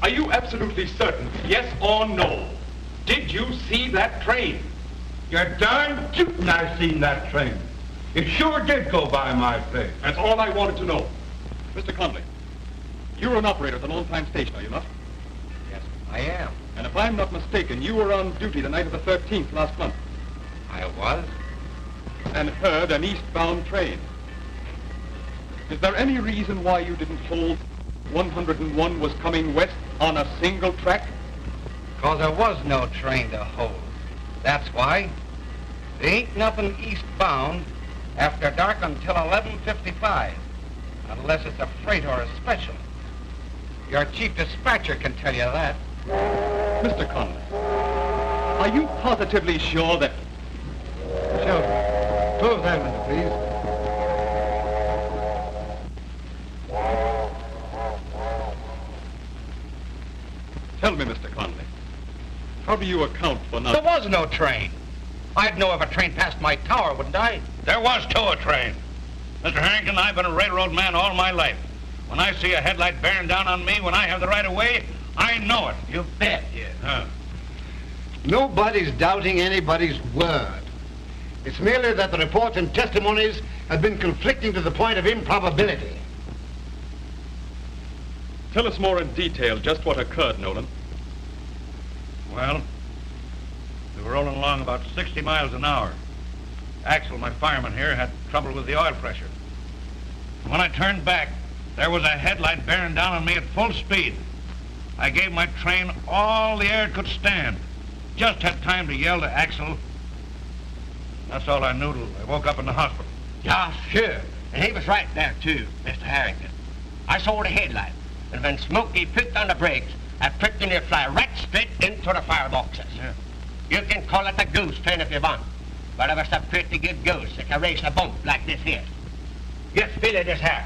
Are you absolutely certain, yes or no? Did you see that train? You're darn tootin' I seen that train. It sure did go by my place. That's all I wanted to know. Mr. Conley, you're an operator at an old-time station, are you not? Yes, I am. And if I'm not mistaken, you were on duty the night of the 13th last month. I was? And heard an eastbound train. Is there any reason why you didn't hold 101 was coming west on a single track? Because there was no train to hold. That's why. There ain't nothing eastbound after dark until 11:55, unless it's a freight or a special. Your chief dispatcher can tell you that. Mr. Conley, are you positively sure that... Shelby, close that window, please. Tell me, Mr. Conley, how do you account for not... There was no train. I'd know if a train passed my tower, wouldn't I? There was, too, a train. Mr. Harrington, I've been a railroad man all my life. When I see a headlight bearing down on me when I have the right of way, I know it. You bet. Huh. Nobody's doubting anybody's word. It's merely that the reports and testimonies have been conflicting to the point of improbability. Tell us more in detail just what occurred, Nolan. Well, we were rolling along about 60 miles an hour. Axel, my fireman here, had trouble with the oil pressure. When I turned back, there was a headlight bearing down on me at full speed. I gave my train all the air it could stand. Just had time to yell to Axel. That's all I knew till I woke up in the hospital. Yeah, sure. And he was right there, too, Mr. Harrington. I saw the headlight. And when Smokey picked on the brakes, I pricked near fly right straight into the fireboxes. Yeah. You can call it a goose train if you want. But it was a pretty good goose that can raise a bump like this here. Just feel it this here.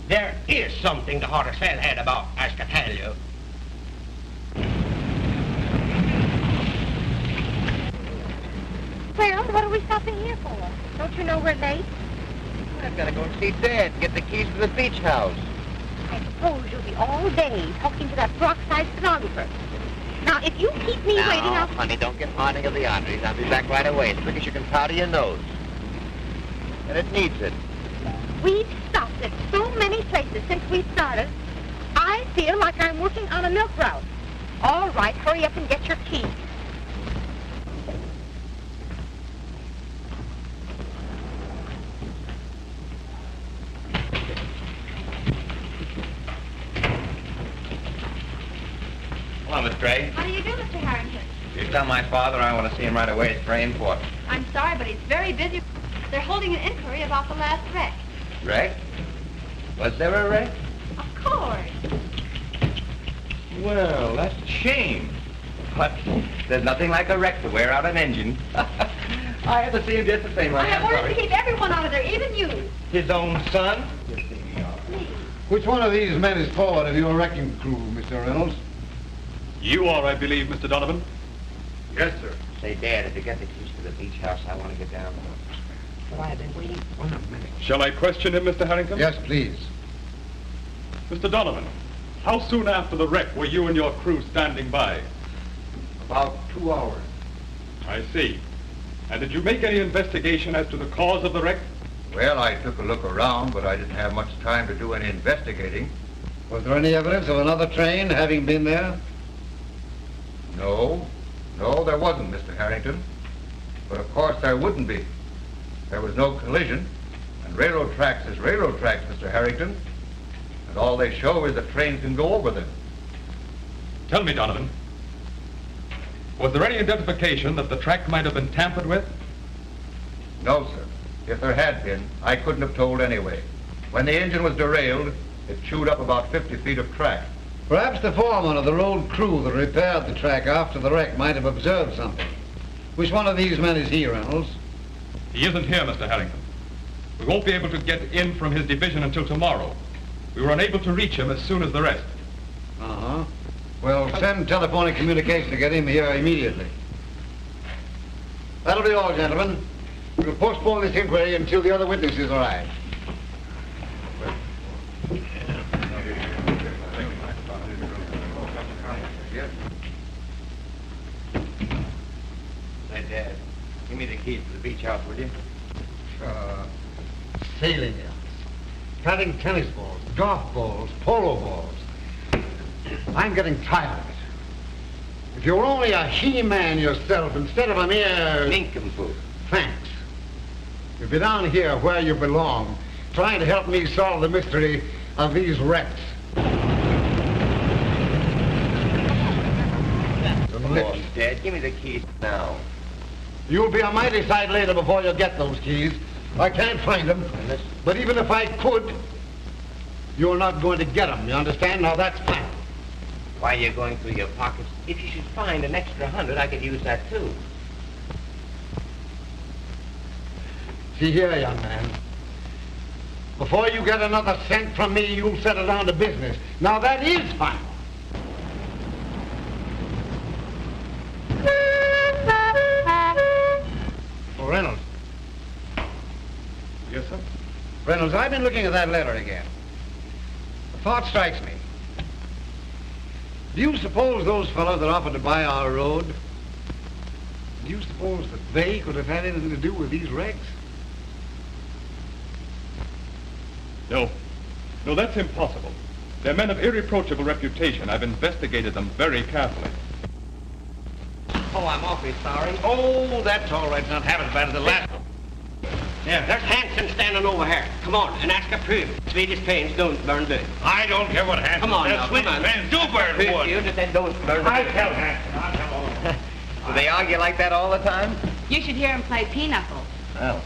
There is something the horse fell head about, I can tell you. Well, what are we stopping here for? Don't you know we're late? I've got to go and see Dad, get the keys to the beach house. I suppose you'll be all day talking to that peroxide stenographer. Now, if you keep me waiting, I'll... honey, don't get haunting of the arteries. I'll be back right away, as quick as you can powder your nose. And it needs it. We've stopped at so many places since we started. I feel like I'm working on a milk route. All right, hurry up and get your keys. Hello, Miss Gray. How do you do, Mr. Harrington? You tell my father I want to see him right away. It's very important. I'm sorry, but he's very busy. They're holding an inquiry about the last wreck. Wreck? Was there a wreck? Of course. Well, that's a shame. But there's nothing like a wreck to wear out an engine. I had to see him just the same. I have orders to keep everyone out of there, even you. His own son? Which one of these men is forward of your wrecking crew, Mr. Reynolds? You are, I believe, Mr. Donovan. Yes, sir. Say, Dad, if you get the keys to the beach house, I want to get down there. Well, I've been waiting 1 minute. Shall I question him, Mr. Harrington? Yes, please. Mr. Donovan, how soon after the wreck were you and your crew standing by? About 2 hours. I see. And did you make any investigation as to the cause of the wreck? Well, I took a look around, but I didn't have much time to do any investigating. Was there any evidence of another train having been there? No, there wasn't, Mr. Harrington. But of course there wouldn't be. There was no collision, and railroad tracks is railroad tracks, Mr. Harrington. And all they show is that trains can go over them. Tell me, Donovan, was there any identification that the track might have been tampered with? No, sir. If there had been, I couldn't have told anyway. When the engine was derailed, it chewed up about 50 feet of track. Perhaps the foreman of the road crew that repaired the track after the wreck might have observed something. Which one of these men is he, Reynolds? He isn't here, Mr. Harrington. We won't be able to get in from his division until tomorrow. We were unable to reach him as soon as the rest. Uh-huh. Well, send telephonic communication to get him here immediately. That'll be all, gentlemen. We'll postpone this inquiry until the other witnesses arrive. me the keys to the beach house, will you? Sailing yachts, batting tennis balls, golf balls, polo balls. I'm getting tired of it. If you were only a he-man yourself instead of a mere... Nincompoop. Thanks. You'd be down here where you belong, trying to help me solve the mystery of these wrecks. Come on, Dad. Give me the keys now. You'll be a mighty sight later before you get those keys. I can't find them. But even if I could, you're not going to get them. You understand? Now, that's fine. Why are you going through your pockets? If you should find an extra 100, I could use that, too. See here, young man. Before you get another cent from me, you'll settle down to business. Now, that is fine. Oh, Reynolds. Yes, sir? Reynolds, I've been looking at that letter again. A thought strikes me. Do you suppose those fellows that offered to buy our road, do you suppose that they could have had anything to do with these wrecks? No. No, that's impossible. They're men of irreproachable reputation. I've investigated them very carefully. Oh, I'm awfully sorry. Oh, that's all right. Not half as bad as the last one. Yeah, there's Hanson standing over here. Come on, and ask a proof. Swedish pains don't burn wood. I don't care what Hanson Come on says. now, Swedish come on. fans do burn Proof wood. you that they don't burn I wood. tell Hanson. I'll tell all of them. Do they argue like that all the time? You should hear him play pinochle. Well,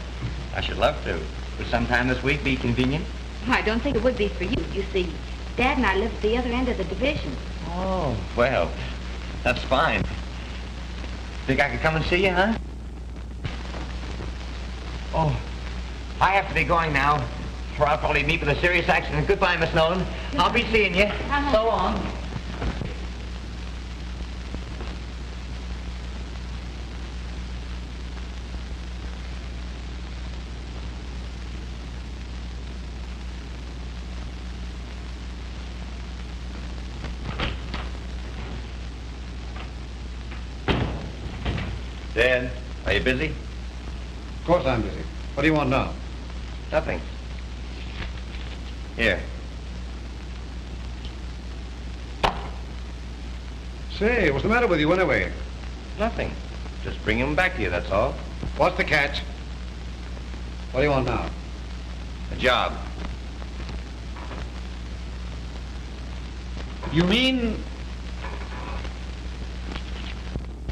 I should love to. Would sometime this week be convenient? I don't think it would be for you. You see, Dad and I live at the other end of the division. Oh, well, that's fine. Think I could come and see you, huh? Oh, I have to be going now, or I'll probably meet with a serious accident. Goodbye, Miss Nolan. I'll be seeing you. So long. Dad, are you busy? Of course I'm busy. What do you want now? Nothing. Here. Say, what's the matter with you anyway? Nothing. Just bring him back to you, that's all. What's the catch? What do you want now? A job. You mean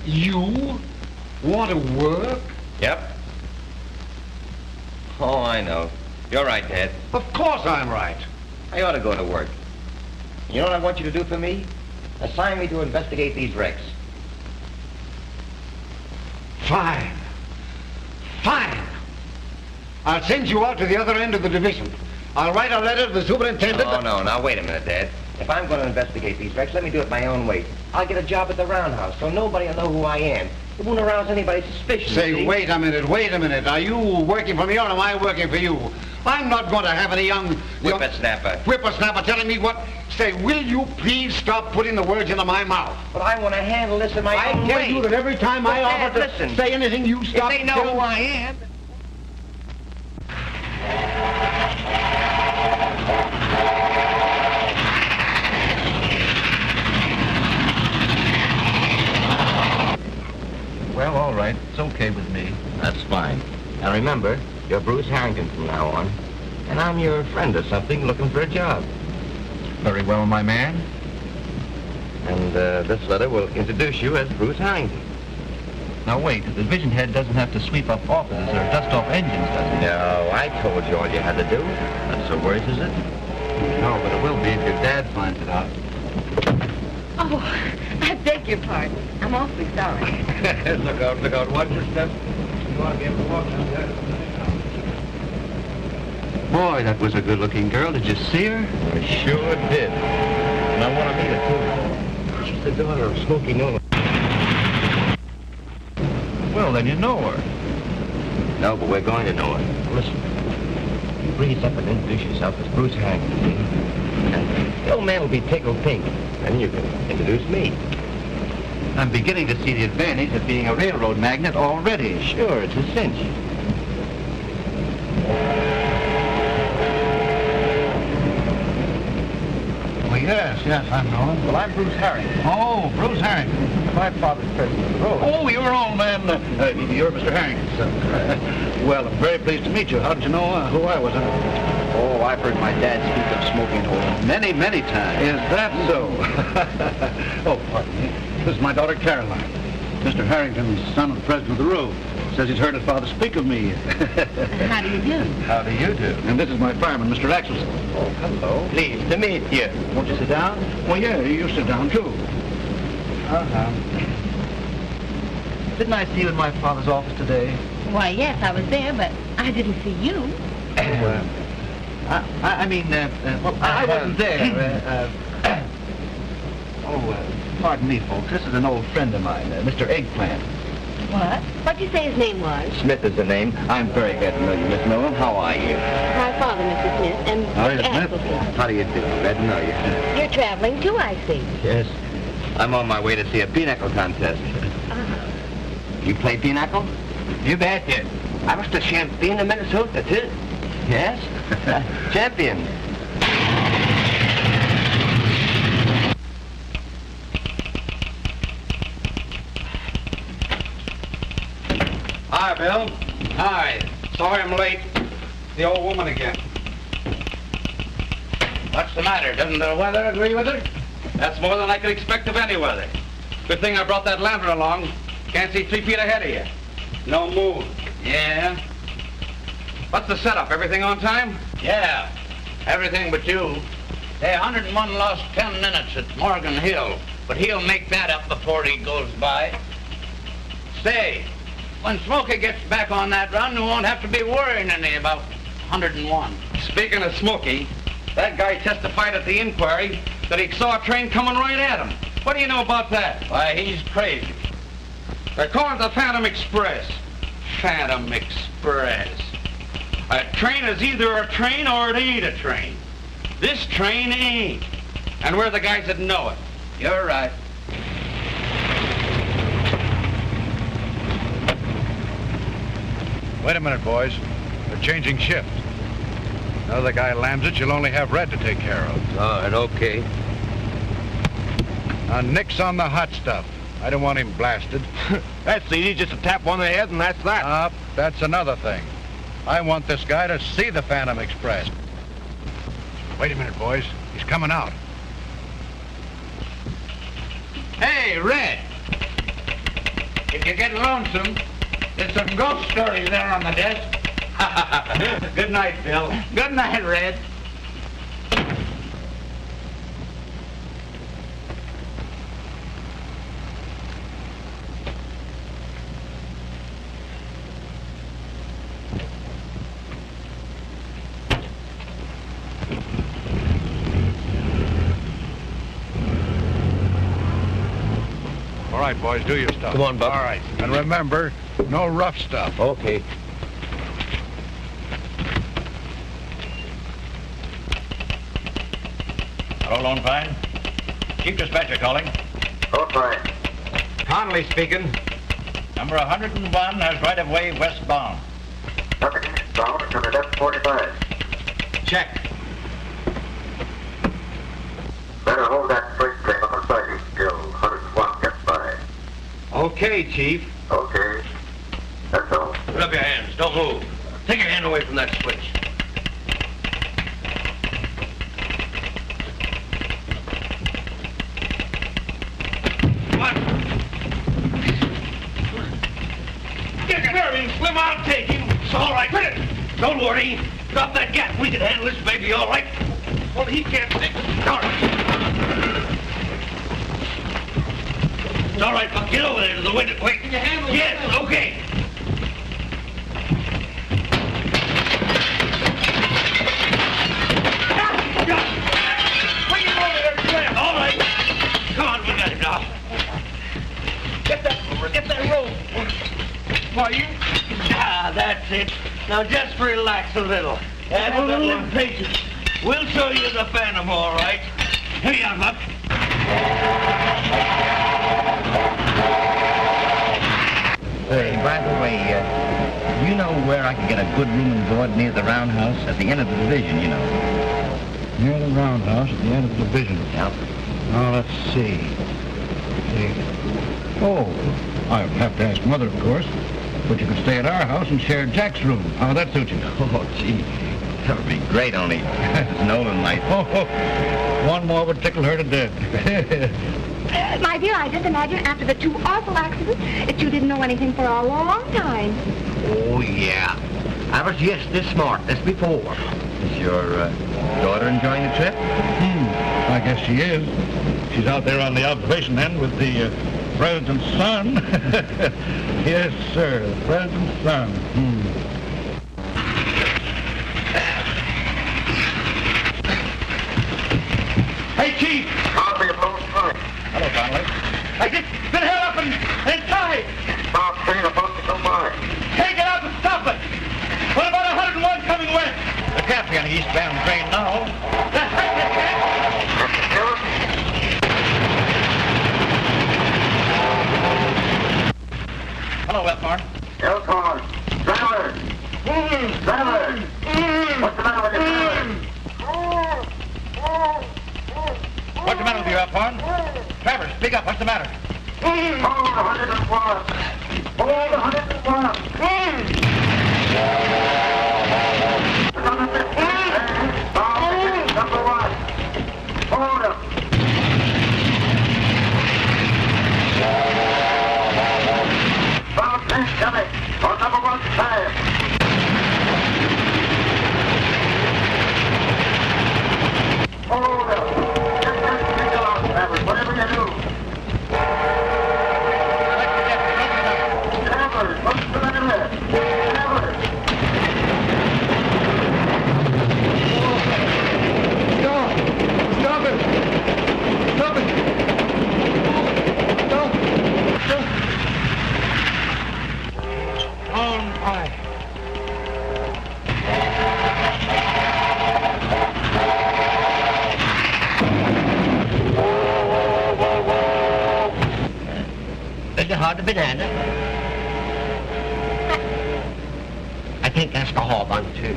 you want to work? Yep. Oh, I know. You're right, Dad. Of course I'm right. I ought to go to work. You know what I want you to do for me? Assign me to investigate these wrecks. Fine. Fine. I'll send you out to the other end of the division. I'll write a letter to the superintendent. Oh, no. Now, wait a minute, Dad. If I'm going to investigate these wrecks, let me do it my own way. I'll get a job at the roundhouse, so nobody will know who I am. It won't arouse anybody's suspicion. Say, see? wait a minute. Are you working for me or am I working for you? I'm not going to have any young whippersnapper telling me what... Say, will you please stop putting the words into my mouth? But I want to handle this in my own way. I tell you that every time I offer to listen. say anything, you stop... If they know who I am... Well, all right. It's okay with me. That's fine. Now remember, you're Bruce Harrington from now on. And I'm your friend or something looking for a job. Very well, my man. And this letter will introduce you as Bruce Harrington. Now wait, the division head doesn't have to sweep up offices or dust off engines, does he? No, I told you all you had to do. That's so worse, is it? No, but it will be if your dad finds it out. Oh, I beg your pardon. I'm awfully sorry. Look out, watch your step. You ought to be able to walk down there. Boy, that was a good-looking girl. Did you see her? I sure did. And I want to meet her, too. She's the daughter of Smokey Nolan. Well, then you know her. No, but we're going to know her. Listen, you breeze up and introduce yourself as Bruce Harrington, see? And the old man will be tickled pink. Then you can introduce me. I'm beginning to see the advantage of being a railroad magnate already. Sure, it's a cinch. Well, yes, I'm Nolan. Well, I'm Bruce Harrington. Oh, Bruce Harrington. My father's president of the road. Oh, you're old man. You're Mr. Harrington's son. Well, I'm very pleased to meet you. How did you know who I was? Oh, I've heard my dad speak of smoking holes many, many times. Is that so? Oh, pardon me. This is my daughter, Caroline. Mr. Harrington's son of the president of the road. Says he's heard his father speak of me. How do you do? How do you do? And this is my fireman, Mr. Axelson. Oh, hello. Pleased to meet you. Won't you sit down? Well, yeah, you sit down, too. Uh-huh. Didn't I see you in my father's office today? Why, yes, I was there, but I didn't see you. I wasn't there. Pardon me, folks. This is an old friend of mine, Mr. Eggplant. What? What'd you say his name was? Smith is the name. I'm very glad to know you, Miss Nolan. How are you? My father, Mr. Smith, and Mr. Axelson. How do you do? Glad to know you. You're traveling, too, I see. Yes. I'm on my way to see a pinochle contest. You play pinochle? You bet you. I was the champion of Minnesota, too. Yes? Champion. Hi, Bill. Hi. Sorry I'm late. The old woman again. What's the matter? Doesn't the weather agree with her? That's more than I could expect of any weather. Good thing I brought that lantern along. Can't see 3 feet ahead of you. No move. Yeah. What's the setup? Everything on time? Yeah. Everything but you. Hey, 101 lost 10 minutes at Morgan Hill, but he'll make that up before he goes by. Say, when Smokey gets back on that run, we won't have to be worrying any about 101. Speaking of Smokey, that guy testified at the inquiry that he saw a train coming right at him. What do you know about that? Why, he's crazy. They're calling it the Phantom Express. Phantom Express. A train is either a train or it ain't a train. This train ain't. And we're the guys that know it. You're right. Wait a minute, boys. They're changing shifts. Now the guy lands it, you'll only have Red to take care of. All right, okay. Now, nix on the hot stuff. I don't want him blasted. That's easy, just to tap one on the head and that's that. That's another thing. I want this guy to see the Phantom Express. Wait a minute, boys. He's coming out. Hey, Red. If you get lonesome, there's some ghost stories there on the desk. Good night, Bill. Good night, Red. All right, boys, do your stuff. Come on, Buck. All right. And remember, no rough stuff. Okay. Hello, Lone Pine. Chief Dispatcher calling. Okay. Connolly speaking. Number 101 has right-of-way westbound. Nothing eastbound to the left 45. Check. Better hold that freight train on the siding still. 101 gets by. Okay, Chief. Okay. That's all. Put up your hands. Don't move. Take your hand away from that switch. What? Get your nerve in, Slim. I'll take him. It's all right. Quit it. Don't worry. Drop that gat. We can handle this baby all right. Well, he can't take it. All right. It's all right, Buck. Get over there to the window. Wait. Can you handle it? Yes, okay. Bring him over there, Slim. All right. Come on, we got him now. Get that rope. Why, you... that's it. Now just relax a little. Have a little impatience. We'll show you the Phantom, all right. Here you are, Buck. Hey, by the way, do you know where I can get a good room and board near the roundhouse at the end of the division, you know? Near the roundhouse at the end of the division. Yep. Now, let's see. Oh, I'll have to ask Mother, of course. But you could stay at our house and share Jack's room. How would that suit you? Oh, gee. That would be great, only it's Nolan might. Oh, one more would tickle her to death. My dear, I just imagine after the two awful accidents that you didn't know anything for a long time. Oh, yeah. I was just this smart, this before. Is your daughter enjoying the trip? I guess she is. She's out there on the observation end with the president's son. Yes, sir, the president's son. Hey, Chief! Hello, Conley. I just been held up and tied. Bob, train about to come by. Can't get out and stop it. What about 101 coming west? There can't be any eastbound train now. That's right, there can't. Hello, Westmore. Elkhorn. Driver. Driver. What's the matter with your driver? What's the matter with you, Elkhorn? Travers, speak up. What's the matter? Hold 101. Hold 101. Number 15. Number 1. Hold him. Bob, train coming. On number 1 time. Hold him. Whatever you do. Travers, what's the matter with it? Travers. Stop it! Stop it! Stop! On high. Is it hard to banana? I think that's the hog on too.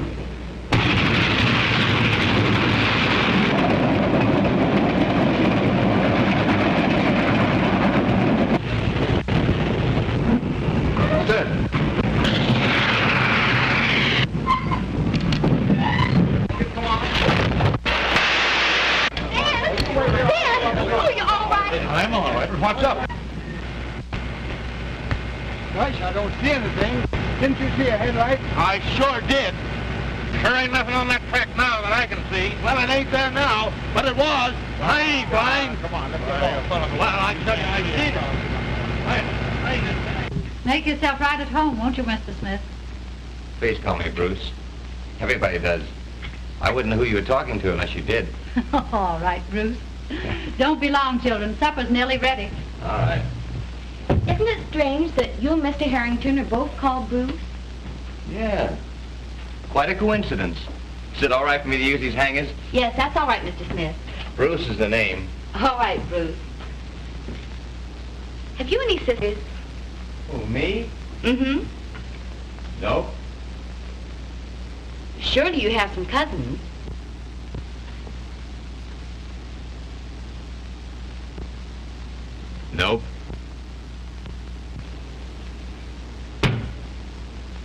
I'm all right, but what's up? Gosh, I don't see anything. Didn't you see a headlight? I sure did. There ain't nothing on that track now that I can see. Well, it ain't there now, but it was. I ain't blind. Come on, let's go. Well, I tell you, I seen it. Make yourself right at home, won't you, Mr. Smith? Please call me Bruce. Everybody does. I wouldn't know who you were talking to unless you did. All right, Bruce. Don't be long, children. Supper's nearly ready. All right. Isn't it strange that you and Mr. Harrington are both called Bruce? Yeah. Quite a coincidence. Is it all right for me to use these hangers? Yes, that's all right, Mr. Smith. Bruce is the name. All right, Bruce. Have you any sisters? Oh, me? Mm-hmm. No. Surely you have some cousins. Nope.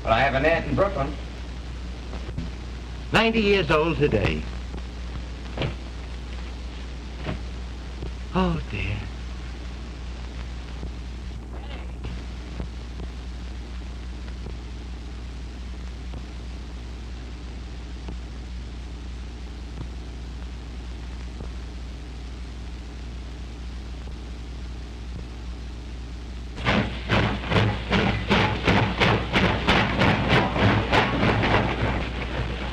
But I have an aunt in Brooklyn. 90 years old today. Oh, dear.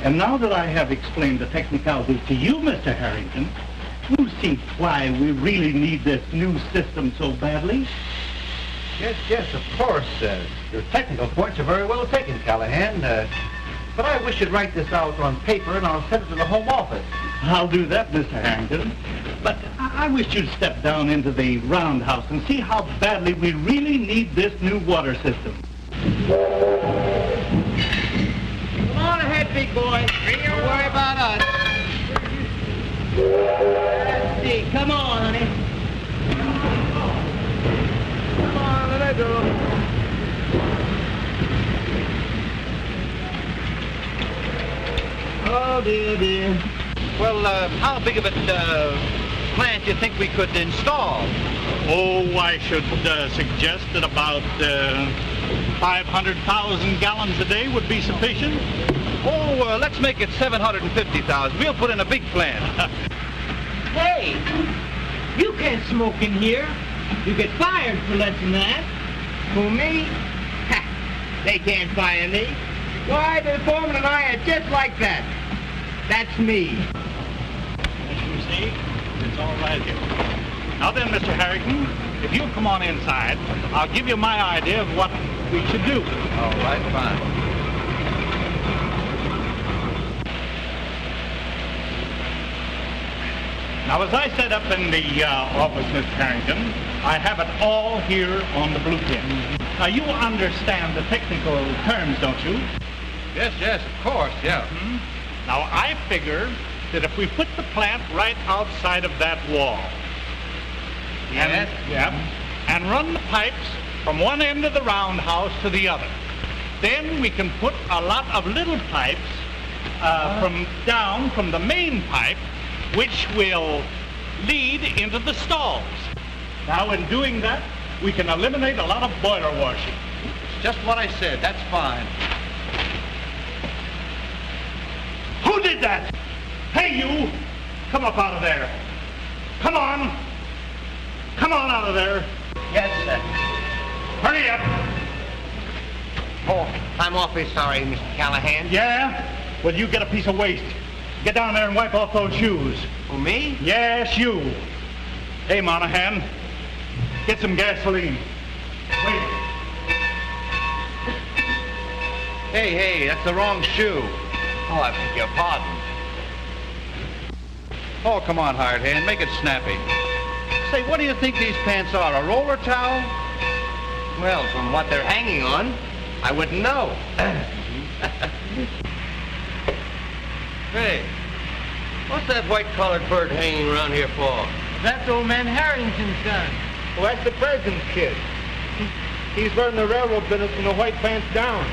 And now that I have explained the technicalities to you, Mr. Harrington, you see why we really need this new system so badly. Yes, of course. Your technical points are very well taken, Callahan. But I wish you'd write this out on paper and I'll send it to the Home Office. I'll do that, Mr. Harrington. But I wish you'd step down into the roundhouse and see how badly we really need this new water system. Come on ahead, big boy. Don't worry about us. Let's see. Come on, honey. Come on, let her go. Oh, dear, dear. Well, how big of a plant do you think we could install? Oh, I should suggest that about 500,000 gallons a day would be sufficient. Oh, let's make it 750,000. We'll put in a big plant. Hey, you can't smoke in here. You get fired for less than that. For me? Ha, they can't fire me. Why, the foreman and I are just like that. That's me. As you see, it's all right here. Now then, Mr. Harrington, if you'll come on inside, I'll give you my idea of what we should do. All right, fine. Now, as I set up in the office, Mr. Harrington, I have it all here on the blueprint. Now, you understand the technical terms, don't you? Yes, of course, yeah. Now, I figure that if we put the plant right outside of that wall, Yes? and run the pipes from one end of the roundhouse to the other, then we can put a lot of little pipes from the main pipe, which will lead into the stalls. Now, in doing that, we can eliminate a lot of boiler washing. It's just what I said. That's fine. Who did that? Hey, you! Come up out of there. Come on! Come on out of there. Yes, sir. Hurry up. Oh, I'm awfully sorry, Mr. Callahan. Yeah? Well, you get a piece of waste. Get down there and wipe off those shoes. For me? Yes, you. Hey, Monahan, get some gasoline. Wait. Hey, that's the wrong shoe. Oh, I beg your pardon. Oh, come on, hired hand, make it snappy. Say, what do you think these pants are, a roller towel? Well, from what they're hanging on, I wouldn't know. Hey, what's that white-collared bird hanging around here for? That's old man Harrington's son. Well, that's the president's kid. He's learned the railroad business from the white pants down.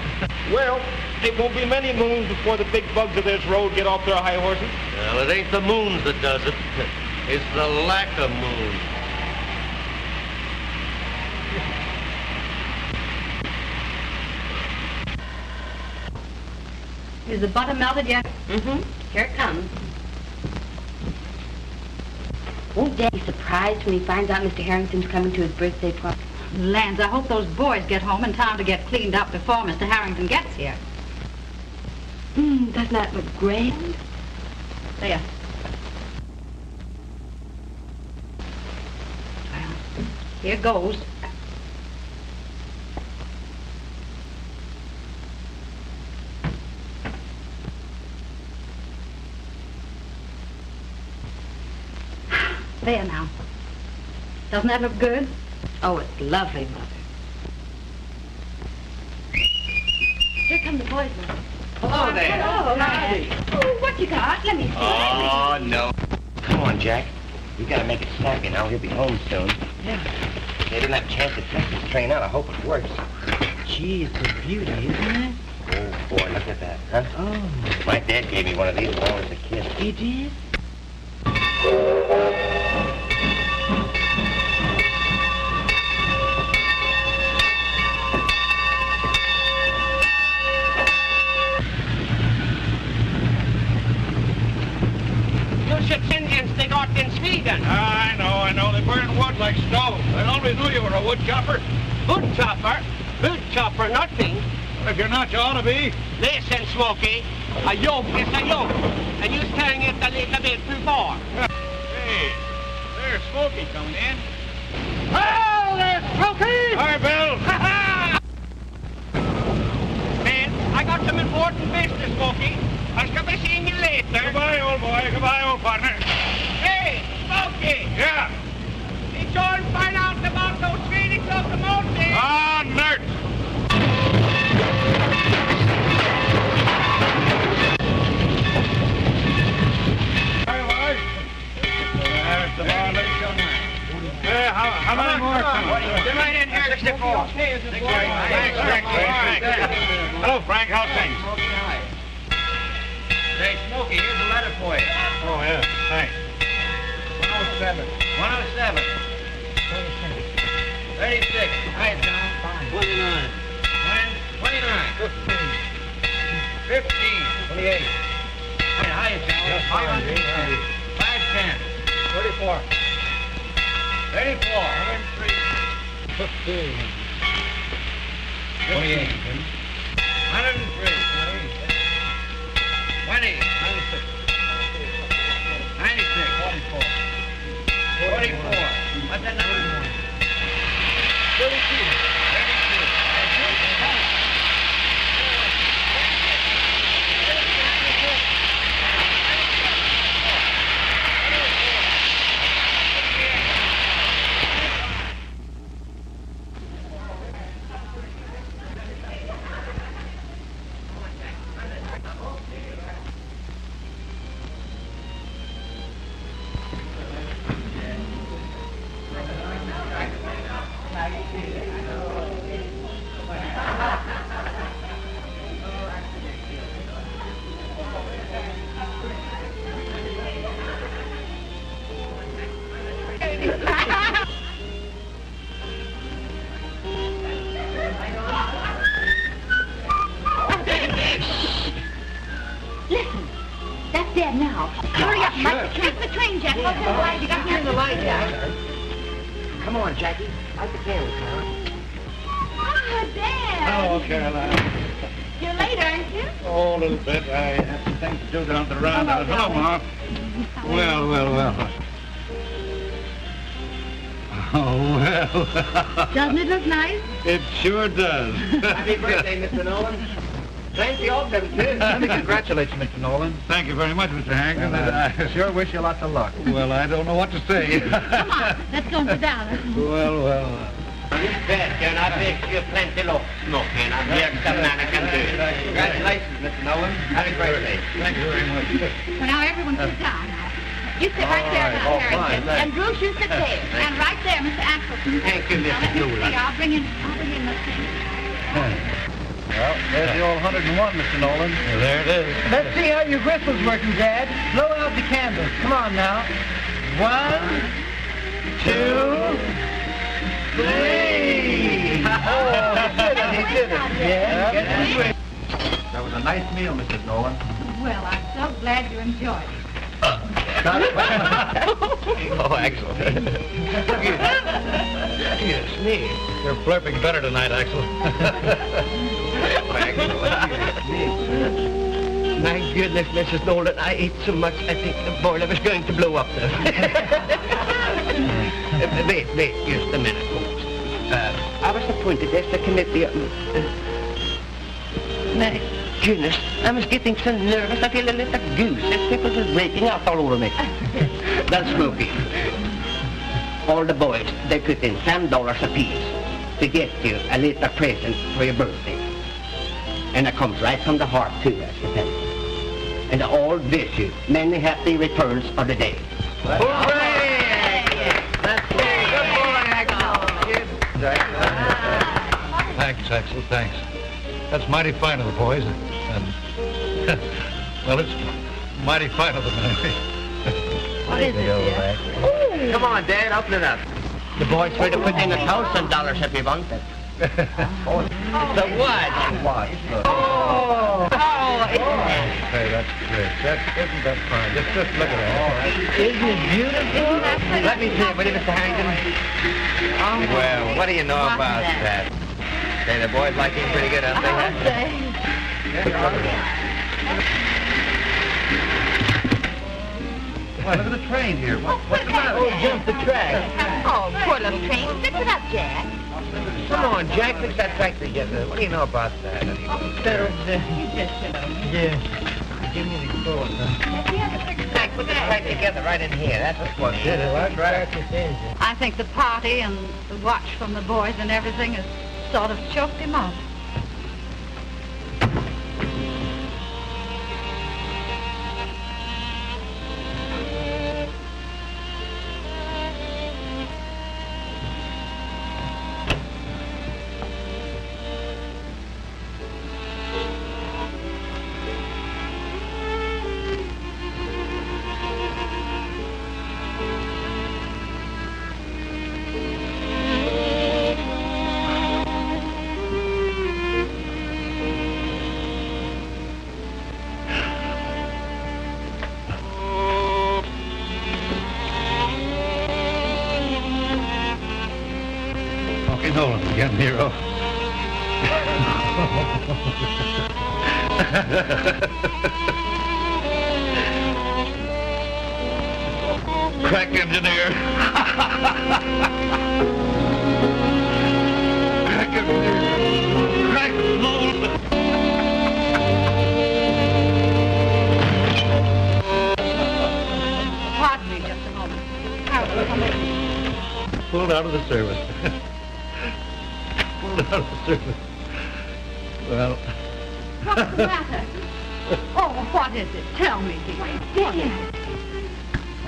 Well, it won't be many moons before the big bugs of this road get off their high horses. Well, it ain't the moons that does it. It's the lack of moons. Is the butter melted yet? Mm-hmm. Here it comes. Won't Dad be surprised when he finds out Mr. Harrington's coming to his birthday party? Lands, I hope those boys get home in time to get cleaned up before Mr. Harrington gets here. Doesn't that look grand? There. Well, here goes. There now. Doesn't that look good? Oh, it's lovely, Mother. Here come the boys now. Hello there. Hello. Oh, what you got? Let me see. Oh, no. Come on, Jack. We gotta make it snappy now. He'll be home soon. Yeah. They didn't have a chance to test this train out. I hope it works. Gee, it's a beauty, isn't it? Oh, boy, look at that, huh? Oh, My dad gave me one of these when I was a kid. he did? Indians they got in Sweden. I know. They burn wood like stove. I always knew you were a wood chopper. Wood chopper? Wood chopper, nothing. If you're not, you ought to be. Listen, Smokey, a yoke is a yoke, and you're carrying it a little bit too far. Hey, there's Smokey coming in. Oh, there's Smokey! Hi, Bill. Man, I got some important business, Smokey. I shall be seeing you later. Goodbye, old boy. Goodbye, old partner. Hey, Smokey! Yeah. How's things? Say, Smokey, here's a letter for you. Oh, yeah, thanks. 107. 107. 36. Hi, John. 29. 29. 15. 28. Hi, John. 510. 34. 34. 103. 15. 28. 103. 20. 96. 96. 44. 44. What's that number? 32. 32. Listen, that's dead now. Hurry up, Mike. Take the train, Jack. Look at the light. You got to turn the light, Jack. Come on, Jackie. Light the candle, Carol. Oh, Dad. Hello, Caroline. You're late, aren't you? Oh, a little bit. I have some things to do down at the roundhouse. Hello, Ma. Well, well, well. Oh, well. Doesn't it look nice? It sure does. Happy birthday, Mr. Nolan. Plenty of them, too. Let me congratulate you, Mr. Nolan. Thank you very much, Mr. Harrington. I sure wish you lots of luck. Well, I don't know what to say. Come on, let's go and sit down. Well. You bet, and I bet you plenty of smoking. I'm the extra man I can do. Congratulations, Mr. Nolan. Happy birthday. Thank you very much. Well, now everyone sit down. You sit right there now, Harrington. And Bruce, you sit there. And right there, Mr. Axelson. Thank you, Now, Mrs. let me see. Nolan. I'll bring in the thing. Well, there's the old 101, Mr. Nolan. Well, there it is. Let's see how your whistle's working, Dad. Blow out the candles. Come on now. 1, 2, 3. Oh, he did it. Yeah. That was a nice meal, Mrs. Nolan. Well, I'm so glad you enjoyed it. Oh, excellent. You're flirting better tonight, Axel. My goodness, Mrs. Nolan, I ate so much I think the boiler was going to blow up there. Wait, just a minute, folks. I was appointed as the committee. My goodness, I was getting so nervous I feel a little goose and people were breaking out all over me. Well, Smokey, all the boys, they put in $10 apiece to get you a little present for your birthday. And it comes right from the heart, too, as you tell. And I all wish you many happy returns of the day. Hooray! That's it. Good boy, Axel. Thanks, Axel, thanks. That's mighty fine of the boys. And, well, it's mighty fine of them anyway. What is it, dear? Come on, Dad, open it up. The boys try to put in $1,000 if you want it. So what? Oh, Hey, that's great. Isn't that fine? Just look at that. isn't it beautiful? Let me see it, will you, Mr. Harrington? Well, what do you know about that? Say, the boys like him pretty good, don't they? I'll say. Well, look at the train here. What's the matter? Oh, jump the track. Oh, poor little train. Fix it up, Jack. Come on, Jack, fix that track together. What do you know about that? Yeah. Give me the cord. Jack, put the track together right in here. That's what did it. What track is this? I think the party and the watch from the boys and everything has sort of choked him up. Nolan again, Nero. Crack engineer. Crack engineer. Crack Nolan. Pardon me just a moment. Harold, come in. Pulled out of the service. Pulled out of the service. Well. What's the matter? Oh, what is it? Tell me, dear. What is it?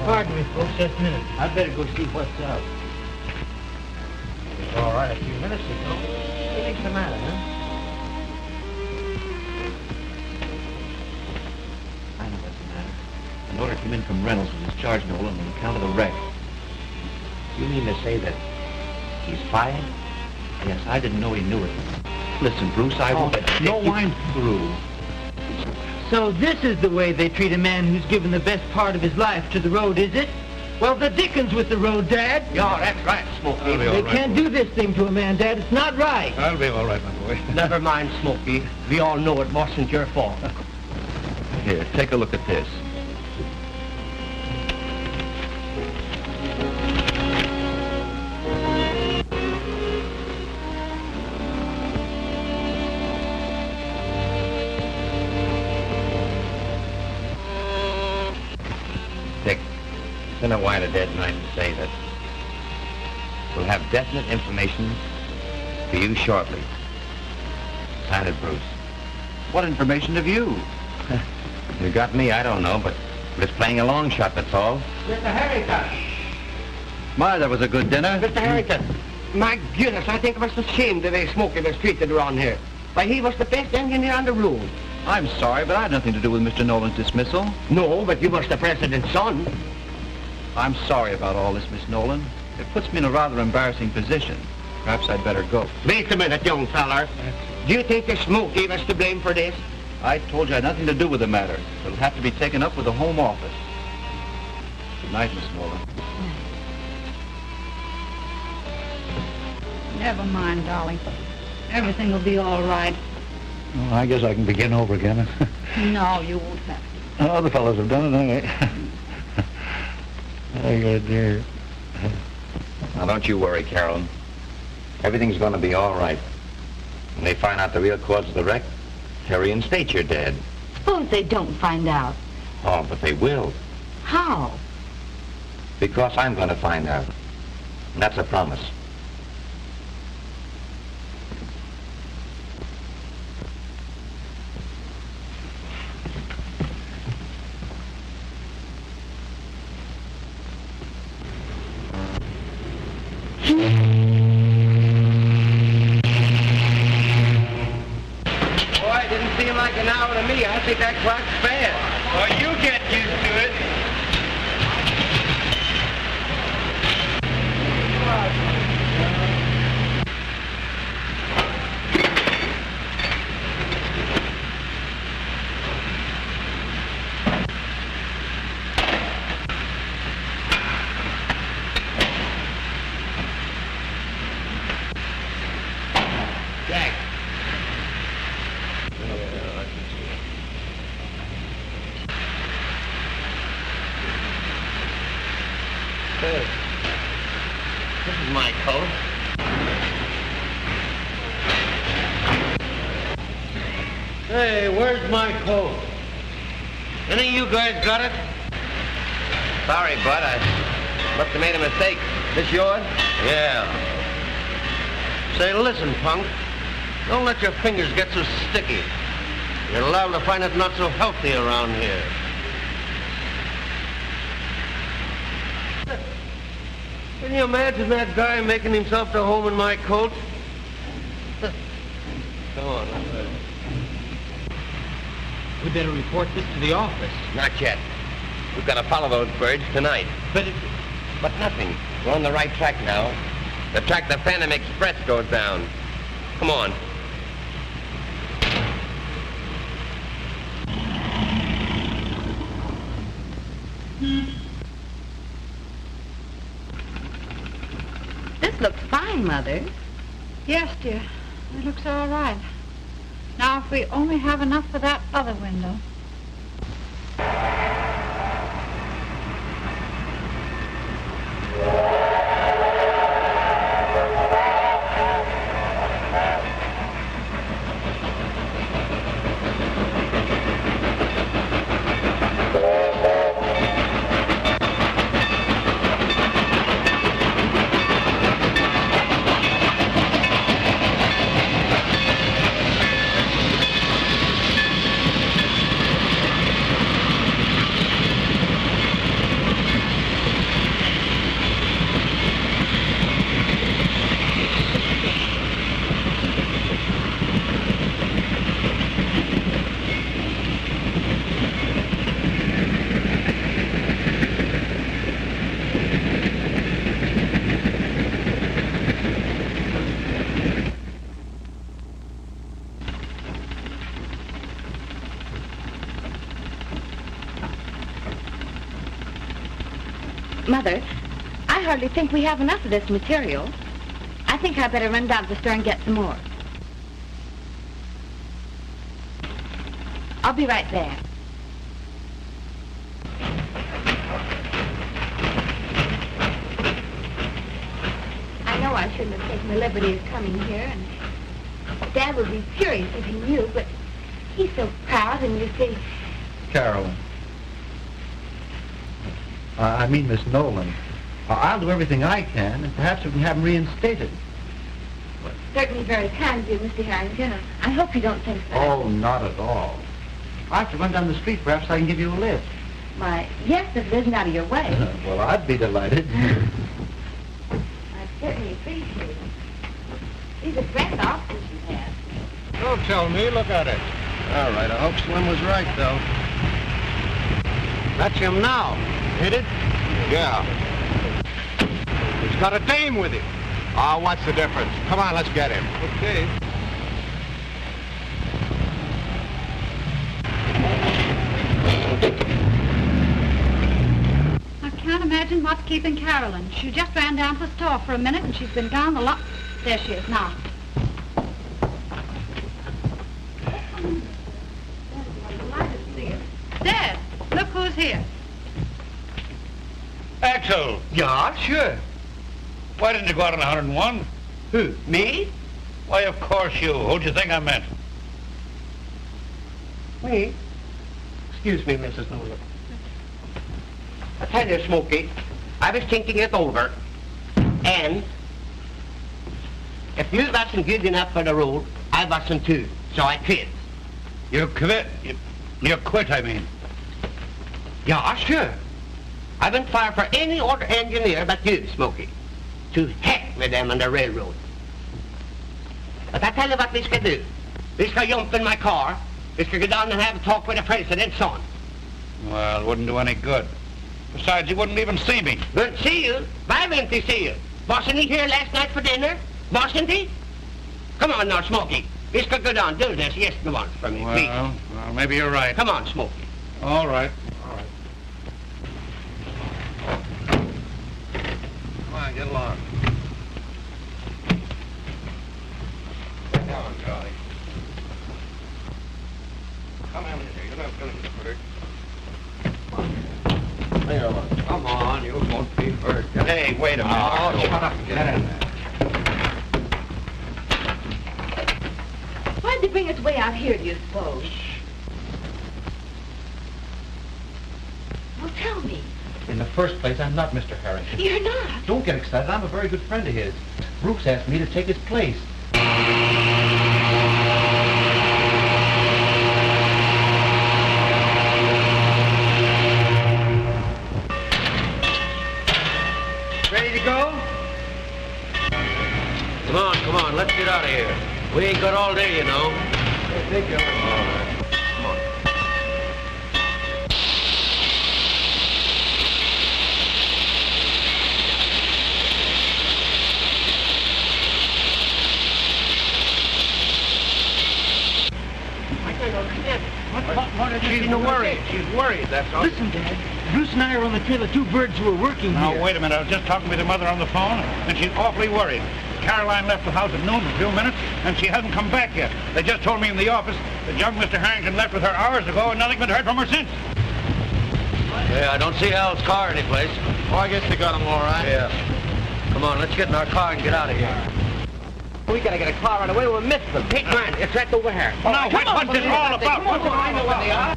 Pardon me, folks, just a minute. I'd better go see what's up. It was all right a few minutes ago. What's the matter, huh? I know what's the matter. An order came in from Reynolds to discharge Nolan on account of the wreck. You mean to say that he's fired? Yes, I didn't know he knew it. Listen, Bruce, I won't... No, I'm through. So this is the way they treat a man who's given the best part of his life to the road, is it? Well, the dickens with the road, Dad. Yeah, that's right, Smokey. They can't do this thing to a man, Dad. It's not right. I'll be all right, my boy. Never mind, Smokey. We all know it wasn't your fault. Here, take a look at this. Dick, it's been a while a dead night to say that we'll have definite information for you shortly. Signed it, Bruce. What information have you? You got me, I don't know, but it's playing a long shot, that's all. Mr. Harrington! My, that was a good dinner. Mr. Harrington! My goodness, I think it was a shame the way Smokey was treated around here. Why, he was the best engineer on the road. I'm sorry, but I had nothing to do with Mr. Nolan's dismissal. No, but you was the president's son. I'm sorry about all this, Miss Nolan. It puts me in a rather embarrassing position. Perhaps I'd better go. Wait a minute, young feller. Do you think that Smokey was to blame for this? I told you I had nothing to do with the matter. It'll have to be taken up with the Home Office. Good night, Miss Nolan. Never mind, darling. Everything will be all right. Well, I guess I can begin over again. No, you won't have to. Other fellows have done it, anyway. Oh, good dear. Now, don't you worry, Carol. Everything's going to be all right. When they find out the real cause of the wreck, they'll reinstate your dad. Suppose they don't find out. Oh, but they will. How? Because I'm going to find out. And that's a promise. Boy, it didn't seem like an hour to me. I think that clock's fast. Well, you get used to it. Jack. Hey, this is my coat. Hey, where's my coat? Any of you guys got it? Sorry, Bud. I must have made a mistake. This yours? Yeah. Say, listen, punk. Don't let your fingers get so sticky. You're liable to find it not so healthy around here. Can you imagine that guy making himself to home in my coat? Come on. We better report this to the office. Not yet. We've got to follow those birds tonight. But nothing. We're on the right track now. The track the Phantom Express goes down. Come on. This looks fine, Mother. Yes, dear. It looks all right. Now, if we only have enough for that other window. Mother, I hardly think we have enough of this material. I think I better run down to the store and get some more. I'll be right there. I know I shouldn't have taken the liberty of coming here, and Dad would be furious if he knew, but he's so proud, and you see... Carolyn. I mean, Miss Nolan. I'll do everything I can, and perhaps we can have him reinstated. Certainly very kind of you, Mr. Harrington. I hope you don't think so. Oh, not at all. I have to run down the street. Perhaps I can give you a lift. Why, yes, if it isn't out of your way. Well, I'd be delighted. I certainly appreciate it. These are grand officers you have. Don't tell me. Look at it. All right. I hope Slim was right, though. That's him now. Hit it? Yeah. He's got a dame with him. Oh, what's the difference? Come on, let's get him. Okay. I can't imagine what's keeping Carolyn. She just ran down to the store for a minute, and she's been gone a lot. There she is now. Dad, look who's here. Axel! Yeah, sure. Why didn't you go out on 101? Who, me? Why, of course you. Who'd you think I meant? Me? Excuse me, Mrs. Nolan. I tell you, Smokey, I was thinking it over, and if you wasn't good enough for the road, I wasn't too, so I quit. You quit? You quit, I mean. Yeah, sure. I wouldn't fire for any other engineer but you, Smokey. To heck with them on the railroad. But I tell you what we could do. We could jump in my car. We could go down and have a talk with the president's son. Well, it wouldn't do any good. Besides, he wouldn't even see me. Wouldn't see you? Why wouldn't he see you? Wasn't he here last night for dinner? Wasn't he? Come on now, Smokey. We could go down, do this yes once for me, please. Well, maybe you're right. Come on, Smokey. All right. Come on, get along. Sit down, Charlie. Come on in here. You're not going to get hurt. There, look. Come on, you won't be hurt. Hey, wait a minute. Oh, shut up. Get in there. Why'd they bring us way out here, do you suppose? Well, tell me. In the first place, I'm not Mr. Harrington. You're not. Don't get excited. I'm a very good friend of his. Brooks asked me to take his place. Ready to go? Come on, let's get out of here. We ain't got all day, you know. Take your... All right. Come on. She's worried. She's worried, that's all. Listen, Dad. Bruce and I are on the trail of two birds who are working Now, here. wait a minute. I was just talking with your mother on the phone, and she's awfully worried. Caroline left the house at noon for a few minutes, and she hasn't come back yet. They just told me in the office that young Mr. Harrington left with her hours ago, and nothing's been heard from her since. Yeah, I don't see Hal's car anyplace. Oh, I guess they got him all right. Yeah. Come on, let's get in our car and get out of here. We gotta get a car right away. We'll miss them. Hey, man, it's right over here. Now, what's this all about? Come on, I know where they are.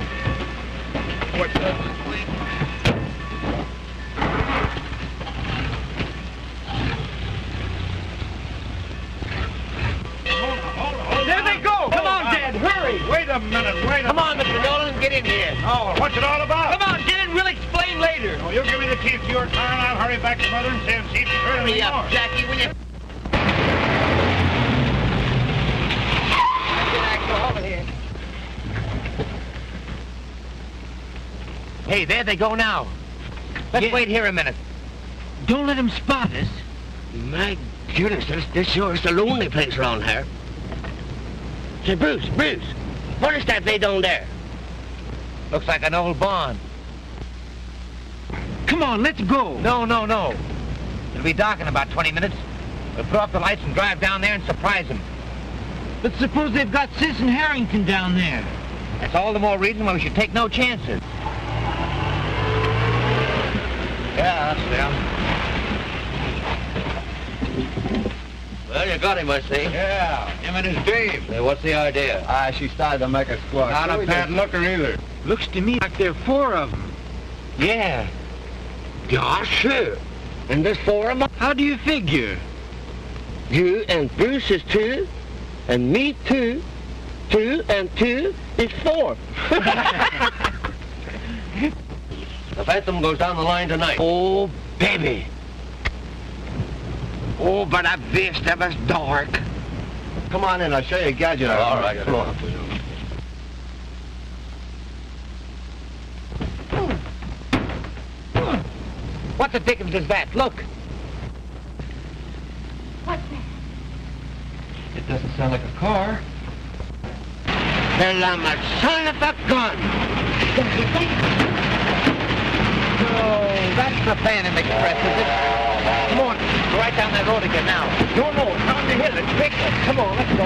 There they go! Come on, Dad, hurry! Wait a minute, wait a minute. Come on, Mr. Nolan, get in here. Oh, what's it all about? Come on, get in. We'll explain later. Oh, you give me the keys to your car, and I'll hurry back to Mother and see if she's heard Hurry anything up, more. Jackie, will you? Over here. Hey, there they go now. Let's wait here a minute. Don't let him spot us. My goodness, this sure is a lonely place around here. Say, Bruce, what is that they down there? Looks like an old barn. Come on, let's go. No. It'll be dark in about 20 minutes. We'll put off the lights and drive down there and surprise them. But suppose they've got Sis and Harrington down there. That's all the more reason why we should take no chances. Yeah, that's them. Well, you got him, I see. Yeah, him and his Dave. Hey, what's the idea? She started to make a squawk. Not a bad looker either. Looks to me like there are 4 of them. Yeah. Yeah, sure. And there's 4 of them. How do you figure? You and Bruce is 2, and me 2. 2 and 2 is 4. The Phantom goes down the line tonight. Oh, baby. Oh, but I wish that was dark. Come on in, I'll show you a gadget. All right, come on. What the dickens is that? Look. What's that? It doesn't sound like a car. Well, I'm a son of a gun. Oh, that's the Phantom Express, is it? Come on, go right down that road again now. No, down the hill. It's quick. Come on, let's go.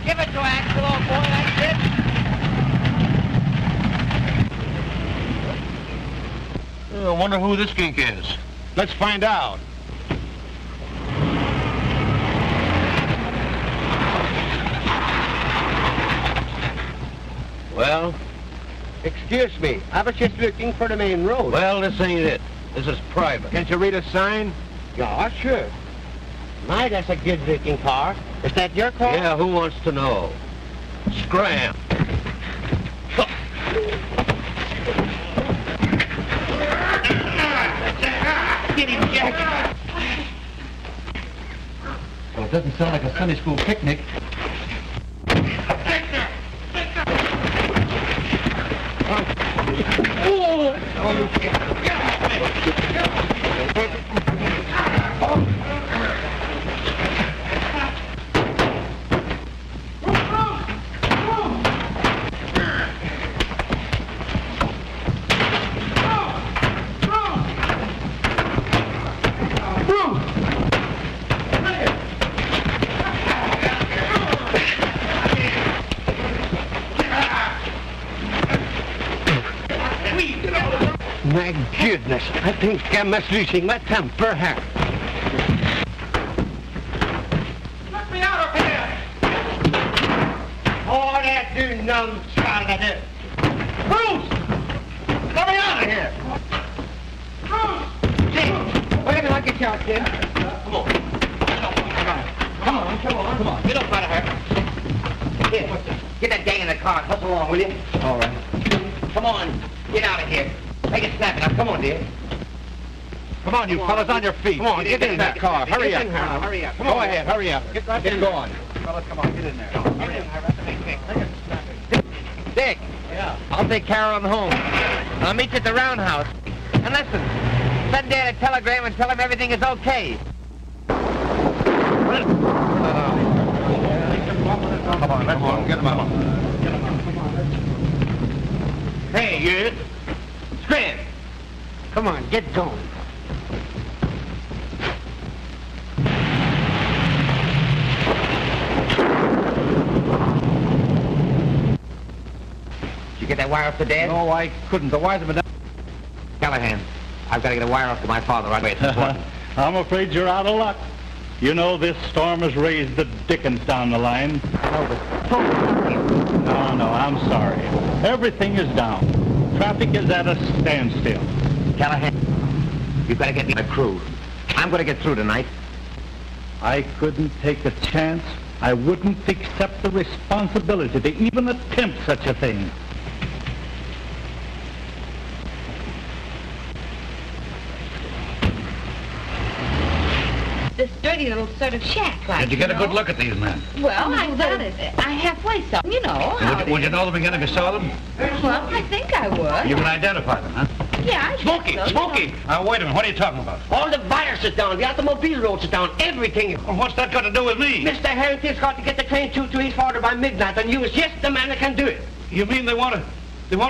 Give it to Axel, old boy, that's it. I wonder who this skink is. Let's find out. Well? Excuse me. I was just looking for the main road. Well, this ain't it. This is private. Can't you read a sign? Yeah, sure. My, that's a good-looking car. Is that your car? Yeah, who wants to know? Scram. Get him, Jack. Well, it doesn't sound like a Sunday school picnic. My goodness, I think I'm losing my temper here. Let me out of here! Oh, that do numb child of it. Bruce! Let me out of here! Bruce! Wait a minute, I'll get you out, kid. Come on. Come on. Get up out of here. Here, get that gang in the car and hustle along, will you? All right. Come on, get out of here. Make it snappy now. Come on, dear. Come on, you fellas, on your feet. Come on, get in that car. Hurry up. Hurry up. Go ahead, hurry up. Get going. Fellas, come on, get in there. Hurry up. Dick. Yeah. I'll take Carolyn home. I'll meet you at the roundhouse. And listen, send Dad a telegram and tell him everything is okay. Come on, let's go. Get him out. Hey, you. Scram. Come on, get going. Did you get that wire off to Dad? No, I couldn't. The wires have been down. Callahan, I've got to get a wire off to my father right away. It's important. I'm afraid you're out of luck. You know, this storm has raised the dickens down the line. No, but No, I'm sorry. Everything is down. Traffic is at a standstill. Callahan, you've got to get me a crew. I'm going to get through tonight. I couldn't take a chance. I wouldn't accept the responsibility to even attempt such a thing. This dirty little sort of shack, like. Did you get a good look at these men? Well, I halfway saw them, you know. Would you know them again if you saw them? Well, I think I would. You can identify them, huh? Yeah, I Smokey, guess so. Smokey! Wait a minute. What are you talking about? All the wires are down, the automobile roads are down, everything. Well, what's that got to do with me? Mr. Harrington's got to get the train to East Florida by midnight, and you is just the man that can do it. You mean they want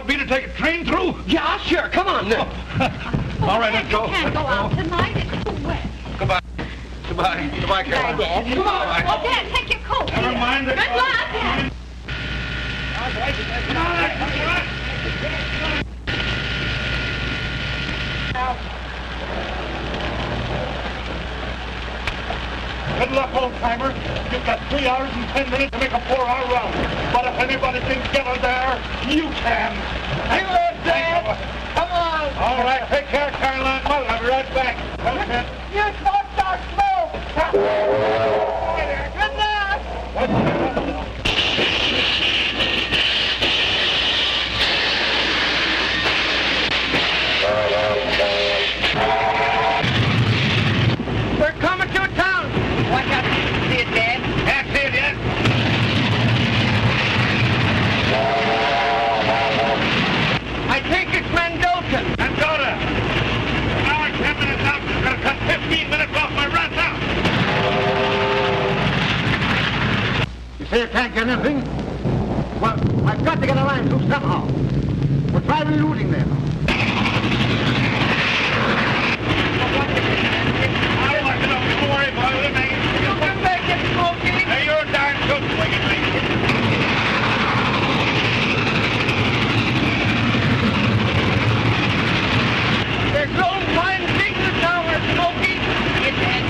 me to take a train through? Yeah, sure. Come on, now. All right, let's go. You can't go out tonight. It's too wet. Goodbye. Goodbye. Goodbye, Carol. Bye, Dad. Come on. Oh, Dad, take your coat. Never here. mind the Good coat. luck. Good luck, old-timer. You've got 3 hours and 10 minutes to make a 4-hour run. But if anybody can get her there, you can. You will, Dad. Come on. All right, take care, Caroline. I'll be right back. Okay. You smoked our smoke. Good luck. We're coming to town. Watch out. See it, Dad? Can't see it yet. I think it's Mendoza. Mendoza. An hour and 10 minutes out. It's going to cut 15 minutes off my run now. You say you can't get anything? Well, I've got to get a line through somehow. We'll try rerouting them. I'll let you know. Don't worry, boy. We'll make it. You can make it, Smokey. Hey, you're darn good for you, make it. There's Lone Pine Signal Tower, Smokey. It's Dad.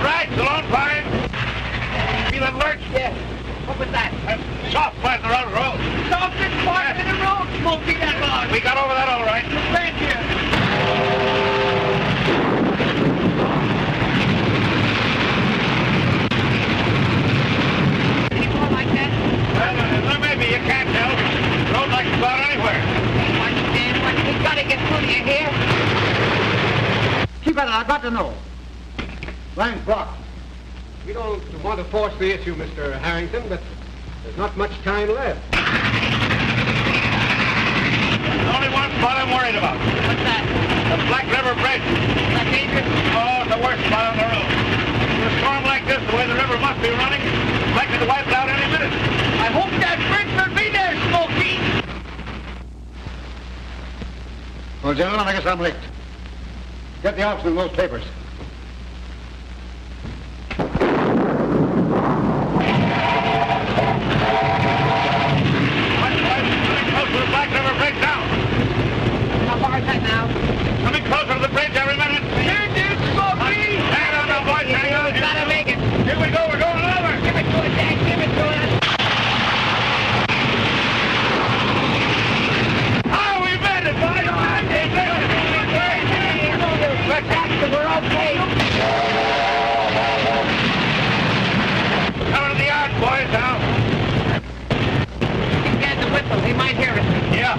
Right, the Lone Pine. Feel that lurch? Yeah. What was that? Soft part of the road. Softest part of the road, Smokey, that log. We got over that all right. Thank you. Any more like that? Well, maybe you can't tell. Road like it's about anywhere. We gotta get through to you here. Keep at it. I've got to know. Line's blocked. We don't want to force the issue, Mr. Harrington, but there's not much time left. There's only one spot I'm worried about. What's that? The Black River Bridge. Is that dangerous? Oh, it's the worst spot on the road. In a storm like this, the way the river must be running, it's likely to wipe it out any minute. I hope that bridge will be there, Smokey. Well, gentlemen, I guess I'm late. Get the officer in those papers. Coming close to the Black River Bridge now. How far is that now? Coming closer to the bridge every minute. Here it is, Smokey. Hang on now, boys. Hang on. You gotta make it. Here we go. We're going over. Give it to us, Dad. Give it to us. Oh, we made it, boys. We're okay. Coming to the yard, boys, now. Give Dad the whistle. He might hear us. Yeah.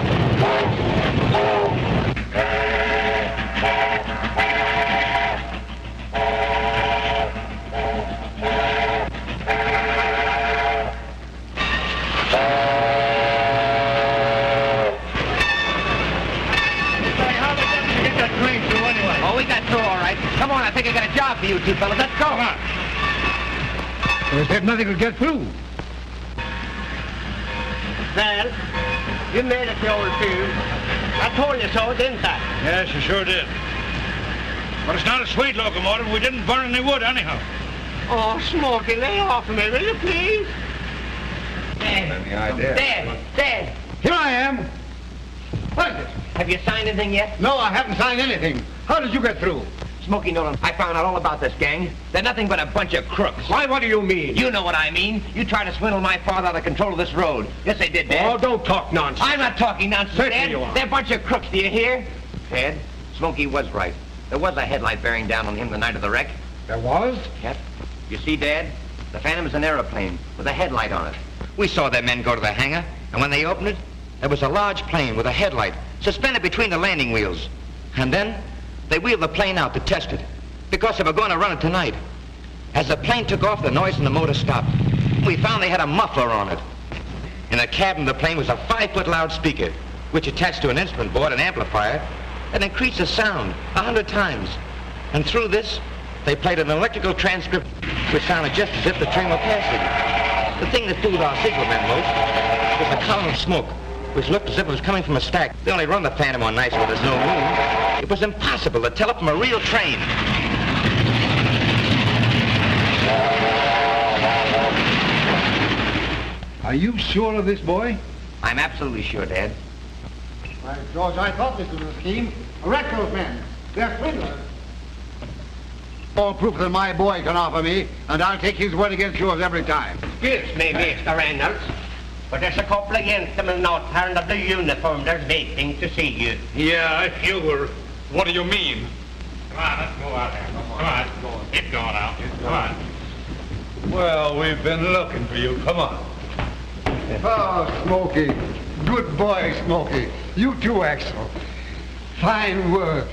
How the hell did you get that train through anyway? Oh, we got through all right. Come on, I think I got a job for you two fellas. Let's go. Come on. They said nothing could get through. Well, you made it, the old fool. I told you so, didn't I? Yes, you sure did. But it's not a sweet locomotive. We didn't burn any wood anyhow. Oh, Smokey, lay off of me, will you please? Dad. Here I am. What is it? Have you signed anything yet? No, I haven't signed anything. How did you get through? Smokey Nolan, I found out all about this gang. They're nothing but a bunch of crooks. Why, what do you mean? You know what I mean. You tried to swindle my father out of control of this road. Yes, they did, Dad. Oh, don't talk nonsense. I'm not talking nonsense, Certainly Dad. you are. They're a bunch of crooks, do you hear? Dad, Smokey was right. There was a headlight bearing down on him the night of the wreck. There was? Yep. You see, Dad, the Phantom is an aeroplane with a headlight on it. We saw their men go to the hangar, and when they opened it, there was a large plane with a headlight suspended between the landing wheels. And then they wheeled the plane out to test it, because they were going to run it tonight. As the plane took off, the noise in the motor stopped. We found they had a muffler on it. In the cabin of the plane was a 5-foot loudspeaker, which attached to an instrument board, an amplifier, that increased the sound 100 times. And through this, they played an electrical transcript, which sounded just as if the train were passing. The thing that fooled our secret men most was the column of smoke, which looked as if it was coming from a stack. They only run the Phantom on nights when there's no moon. It was impossible to tell it from a real train. Are you sure of this, boy? I'm absolutely sure, Dad. Why, George, I thought this was a scheme. Arrest those men. They're swindlers. All proof that my boy can offer me, and I'll take his word against yours every time. Excuse me, Mr. Reynolds, but there's a couple of gentlemen out there in the blue uniform. They're waiting to see you. Yeah, I feel we're... What do you mean? Come on, let's go out there. Come on. Get going out. Come on. Well, we've been looking for you. Come on. Oh, Smokey. Good boy, Smokey. You too, Axel. Fine work.